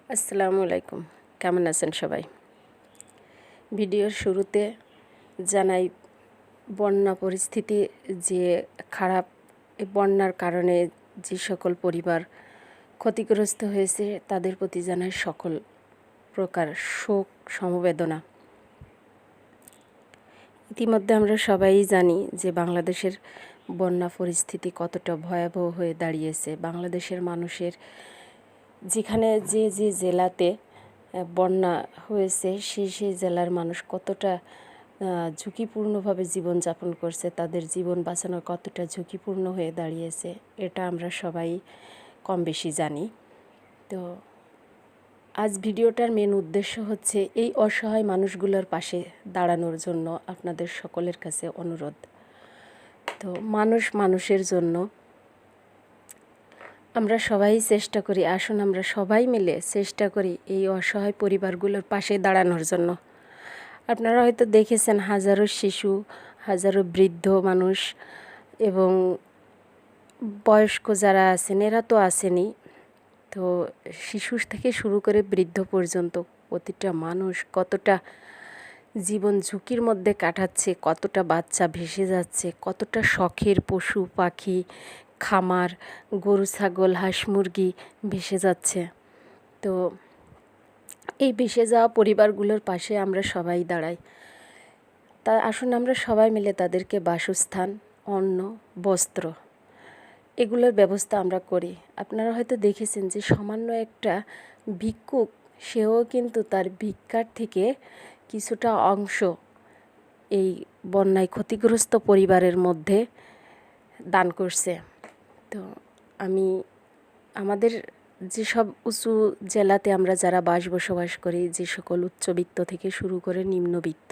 আসসালামু আলাইকুম। কেমন আছেন সবাই? ভিডিওর শুরুতে জানাই বন্যা পরিস্থিতি যে খারাপ, এই বন্যার কারণে যে সকল পরিবার ক্ষতিগ্রস্ত হয়েছে তাদের প্রতি জানাই সকল প্রকার শোক সমবেদনা। ইতিমধ্যে আমরা সবাই জানি যে বাংলাদেশের বন্যা পরিস্থিতি কতটা ভয়াবহ হয়ে দাঁড়িয়েছে। বাংলাদেশের মানুষের যেখানে যে জেলাতে বন্যা হয়েছে সেই জেলার মানুষ কতটা ঝুঁকিপূর্ণভাবে জীবনযাপন করছে, তাদের জীবন বাঁচানো কতটা ঝুঁকিপূর্ণ হয়ে দাঁড়িয়েছে, এটা আমরা সবাই কম বেশি জানি। তো আজ ভিডিওটার মেন উদ্দেশ্য হচ্ছে এই অসহায় মানুষগুলোর পাশে দাঁড়ানোর জন্য আপনাদের সকলের কাছে অনুরোধ। তো মানুষের জন্য আমরা সবাই চেষ্টা করি, আসুন আমরা সবাই মিলে চেষ্টা করি এই অসহায় পরিবারগুলোর পাশে দাঁড়ানোর জন্য। আপনারা হয়তো দেখেছেন হাজারো শিশু, হাজারো বৃদ্ধ মানুষ এবং বয়স্ক যারা আছেন এরা তো আসেনি, তো শিশু থেকে শুরু করে বৃদ্ধ পর্যন্ত প্রতিটা মানুষ কতটা জীবন ঝুঁকির মধ্যে কাটাচ্ছে, কতটা বাচ্চা ভেসে যাচ্ছে, কতটা শখের পশু পাখি, খামার, গরু ছাগল, হাঁস মুরগি ভেসে যাচ্ছে। তো এই ভেসে যাওয়া পরিবারগুলোর পাশে আমরা সবাই দাঁড়াই। তা আসুন আমরা সবাই মিলে তাদেরকে বাসস্থান, অন্ন, বস্ত্র এগুলোর ব্যবস্থা আমরা করি। আপনারা হয়তো দেখেছেন যে সামান্য একটা ভিক্ষুক, সেও কিন্তু তার ভিক্ষার থেকে কিছুটা অংশ এই বন্যায় ক্ষতিগ্রস্ত পরিবারের মধ্যে দান করছে। তো আমি আমাদের যেসব উঁচু জেলাতে আমরা যারা বসবাস করি, যে সকল উচ্চবিত্ত থেকে শুরু করে নিম্নবিত্ত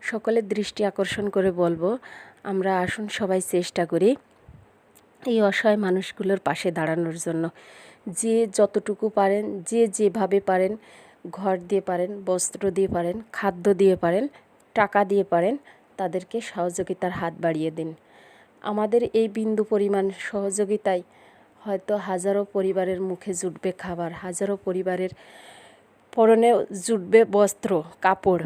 সকলের দৃষ্টি আকর্ষণ করে বলবো, আমরা আসুন সবাই চেষ্টা করি এই অসহায় মানুষগুলোর পাশে দাঁড়ানোর জন্য। যে যতটুকু পারেন, যে যেভাবে পারেন, ঘর দিয়ে পারেন, বস্ত্র দিয়ে পারেন, খাদ্য দিয়ে পারেন, টাকা দিয়ে পারেন, তাদেরকে সহযোগিতার হাত বাড়িয়ে দিন। আমাদের এই বিন্দু পরিমাণ সহযোগিতায় হয়তো হাজারো পরিবারের মুখে জুটবে খাবার, হাজারো পরিবারের পরনে জুটবে বস্ত্র কাপড়,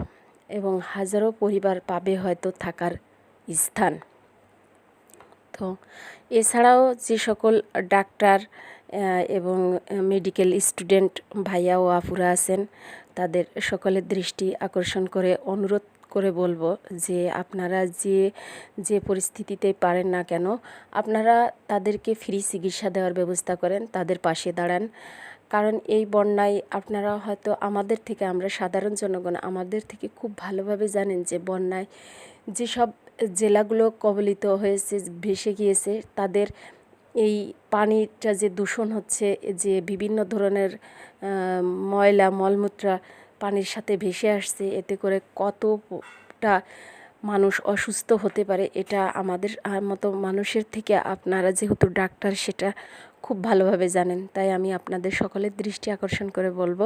এবং হাজারো পরিবার পাবে হয়তো থাকার স্থান। তো এছাড়াও যে সকল ডাক্তার এবং মেডিকেল স্টুডেন্ট ভাইয়া ও আপুরা আছেন, তাদের সকলের দৃষ্টি আকর্ষণ করে অনুরোধ করে বলবো যে আপনারা যে পরিস্থিতিতে পারেন না কেন, আপনারা তাদেরকে ফ্রি চিকিৎসা দেওয়ার ব্যবস্থা করেন, তাদের পাশে দাঁড়ান। কারণ এই বন্যায় আপনারা হয়তো আমাদের থেকে, আমরা সাধারণ জনগণ আমাদের থেকে খুব ভালোভাবে জানেন যে বন্যায় যেসব জেলাগুলো কবলিত হয়েছে, ভেসে গিয়েছে, তাদের এই পানিটা যে দূষণ হচ্ছে, যে বিভিন্ন ধরনের ময়লা মলমূত্র পানির সাথে ভেসে আসছে, এতে করে কতটা মানুষ অসুস্থ হতে পারে, এটা আমাদের মতো মানুষের থেকে আপনারা যেহেতু ডাক্তার সেটা খুব ভালোভাবে জানেন। তাই আমি আপনাদের সকলের দৃষ্টি আকর্ষণ করে বলবো,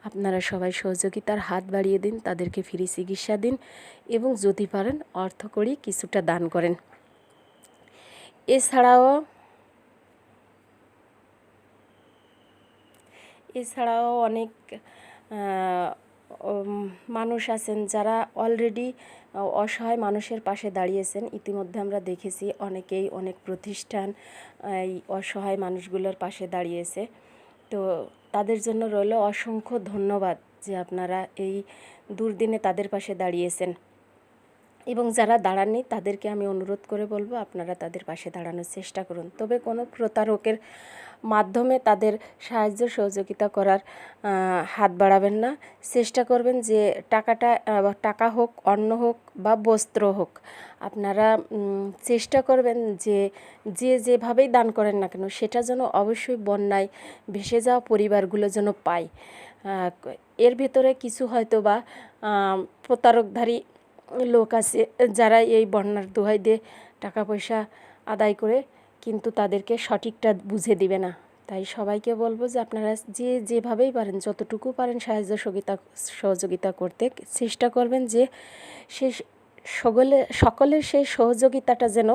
আপনারা সবাই সহযোগিতার হাত বাড়িয়ে দিন, তাদেরকে ফ্রি চিকিৎসা দিন এবং যদি পারেন অর্থকড়ি কিছুটা দান করেন। এছাড়াও অনেক মানুষ আছেন যারা অলরেডি অসহায় মানুষের পাশে দাঁড়িয়েছেন। ইতিমধ্যে আমরা দেখেছি অনেকেই, অনেক প্রতিষ্ঠান এই অসহায় মানুষগুলোর পাশে দাঁড়িয়েছে। তো তাদের জন্য রইল অসংখ্য ধন্যবাদ যে আপনারা এই দুর্দিনে তাদের পাশে দাঁড়িয়েছেন। এবং যারা দাঁড়াননি তাদেরকে আমি অনুরোধ করে বলবো আপনারা তাদের পাশে দাঁড়ানোর চেষ্টা করুন। তবে কোনো প্রতারকের মাধ্যমে তাদের সাহায্য সহযোগিতা করার হাত বাড়াবেন না। চেষ্টা করবেন যে টাকা হোক, অন্ন হোক বা বস্ত্র হোক, আপনারা চেষ্টা করবেন যে যেভাবেই দান করেন না কেন সেটা যেন অবশ্যই বন্যায় ভেসে যাওয়া পরিবারগুলো যেন পায়। এর ভেতরে কিছু হয়তো বা প্রতারকধারী লোক আছে যারা এই বন্যার দোহাই দিয়ে টাকা পয়সা আদায় করে কিন্তু তাদেরকে সঠিকটা বুঝে দিবে না। তাই সবাইকে বলবো যে আপনারা যেভাবেই পারেন, যতটুকু পারেন সহযোগিতা করতে চেষ্টা করবেন, যে সে সকলের সেই সহযোগিতাটা যেন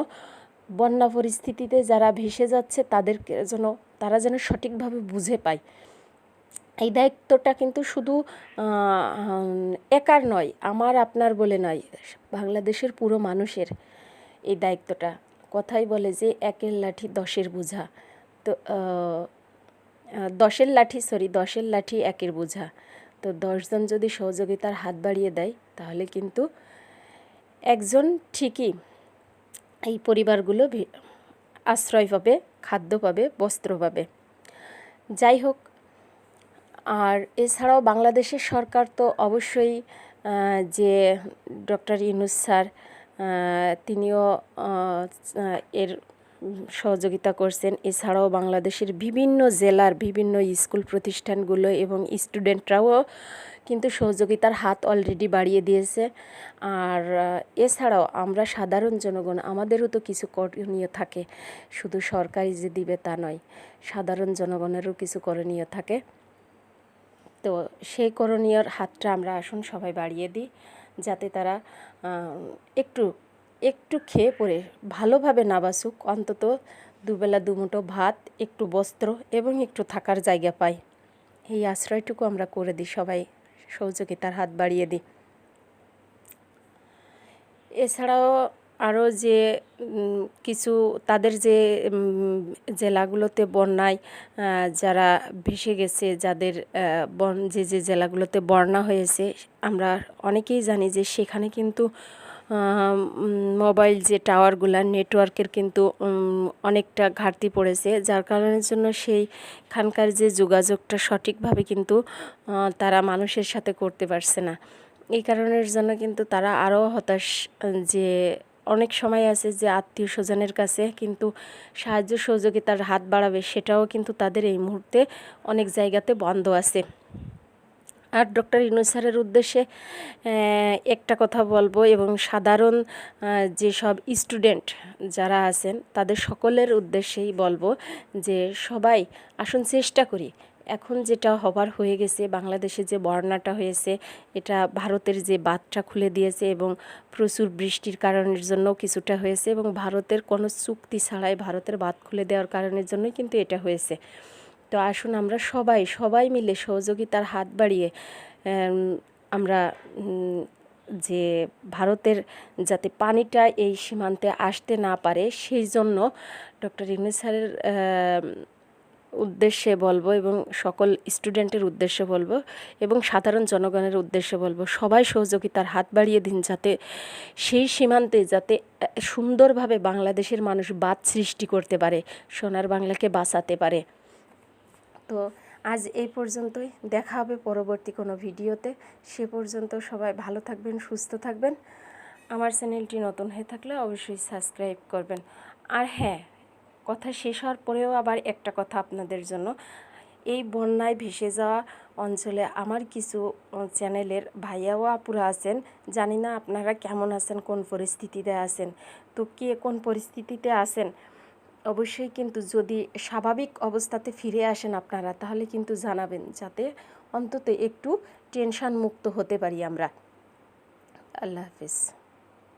বন্যা পরিস্থিতিতে যারা ভেসে যাচ্ছে তারা যেন সঠিকভাবে বুঝে পায়। এই দায়িত্বটা কিন্তু শুধু একার নয়, আমার আপনার বলে নয়, বাংলাদেশের পুরো মানুষের এই দায়িত্বটা। কথাই বলে যে একের লাঠি দশের বোঝা। তো দশের লাঠি একের বোঝা। তো 10 জন যদি সহযোগিতার হাত বাড়িয়ে দেয় তাহলে কিন্তু একজন ঠিকই এই পরিবারগুলো আশ্রয় পাবে, খাদ্য পাবে, বস্ত্র পাবে। যাই হোক, আর এছাড়াও বাংলাদেশের সরকার তো অবশ্যই যে ডক্টর ইউনূস স্যার, তিনিও এর সহযোগিতা করছেন। এছাড়াও বাংলাদেশের বিভিন্ন জেলার বিভিন্ন স্কুল প্রতিষ্ঠানগুলো এবং স্টুডেন্টরাও কিন্তু সহযোগিতার হাত অলরেডি বাড়িয়ে দিয়েছে। আর এছাড়াও আমরা সাধারণ জনগণ, আমাদেরও তো কিছু করণীয় থাকে, শুধু সরকারি যে দিবে তা নয়, সাধারণ জনগণেরও কিছু করণীয় থাকে। তো সেই করণীয়র হাতটা আমরা আসুন সবাই বাড়িয়ে দিই, যাতে তারা একটু একটু খেয়ে পরে ভালোভাবে না বাঁচুক, অন্তত দুবেলা দুমুঠো ভাত, একটু বস্ত্র এবং একটু থাকার জায়গা পায়। এই আশ্রয়টুকু আমরা করে দিই, সবাই সহযোগিতার হাত বাড়িয়ে দিই। এছাড়াও আরও যে কিছু তাদের যে জেলাগুলোতে বন্যায় যারা ভেসে গেছে, যাদের যে জেলাগুলোতে বন্যা হয়েছে, আমরা অনেকেই জানি যে সেখানে কিন্তু মোবাইল যে টাওয়ারগুলো, নেটওয়ার্কের কিন্তু অনেকটা ঘাটতি পড়েছে, যার কারণের জন্য সেইখানকার যে যোগাযোগটা সঠিকভাবে কিন্তু তারা মানুষের সাথে করতে পারছে না। এই কারণের জন্য কিন্তু তারা আরও হতাশ, যে অনেক সময় আছে যে আত্মীয় স্বজনের কাছে কিন্তু সাহায্য সহযোগিতার হাত বাড়াবে, সেটাও কিন্তু তাদের এই মুহূর্তে অনেক জায়গাতে বন্ধ আছে। আর ডক্টর ইউনূস স্যারের উদ্দেশ্যে একটা কথা বলবো, এবং সাধারণ যেসব স্টুডেন্ট যারা আছেন তাদের সকলের উদ্দেশ্যেই বলবো যে সবাই আসুন চেষ্টা করি। এখন যেটা হবার হয়ে গেছে, বাংলাদেশে যে বন্যাটা হয়েছে, এটা ভারতের যে বাঁধটা খুলে দিয়েছে এবং প্রচুর বৃষ্টির কারণের জন্য কিছুটা হয়েছে, এবং ভারতের কোনো চুক্তি ছাড়াই ভারতের বাঁধ খুলে দেওয়ার কারণের জন্যই কিন্তু এটা হয়েছে। তো আসুন আমরা সবাই মিলে সহযোগিতার হাত বাড়িয়ে আমরা যে ভারতের যাতে পানিটা এই সীমান্তে আসতে না পারে, সেই জন্য ডক্টর ইউনূস স্যারের উদ্দেশ্যে বলবো, এবং সকল স্টুডেন্টের উদ্দেশ্যে বলবো, এবং সাধারণ জনগণের উদ্দেশ্যে বলবো, সবাই সহযোগিতার হাত বাড়িয়ে দিন, যাতে সেই সীমান্তে যাতে সুন্দরভাবে বাংলাদেশের মানুষ বাঁধ সৃষ্টি করতে পারে, সোনার বাংলাকে বাঁচাতে পারে। তো আজ এই পর্যন্তই, দেখা হবে পরবর্তী কোনো ভিডিওতে। সে পর্যন্ত সবাই ভালো থাকবেন, সুস্থ থাকবেন। আমার চ্যানেলটি নতুন হয়ে থাকলে অবশ্যই সাবস্ক্রাইব করবেন। আর হ্যাঁ, কথা শেষ হওয়ার পরেও আবার একটা কথা আপনাদের জন্য, এই বন্যায় ভেসে যাওয়া অঞ্চলে আমার কিছু চ্যানেলের ভাইয়াও আপুরা আছেন, জানি না আপনারা কেমন আছেন, কোন পরিস্থিতিতে আছেন। তো কে কোন পরিস্থিতিতে আছেন অবশ্যই কিন্তু যদি স্বাভাবিক অবস্থাতে ফিরে আসেন আপনারা, তাহলে কিন্তু জানাবেন, যাতে অন্তত একটু টেনশন মুক্ত হতে পারি আমরা। আল্লাহ হাফেজ।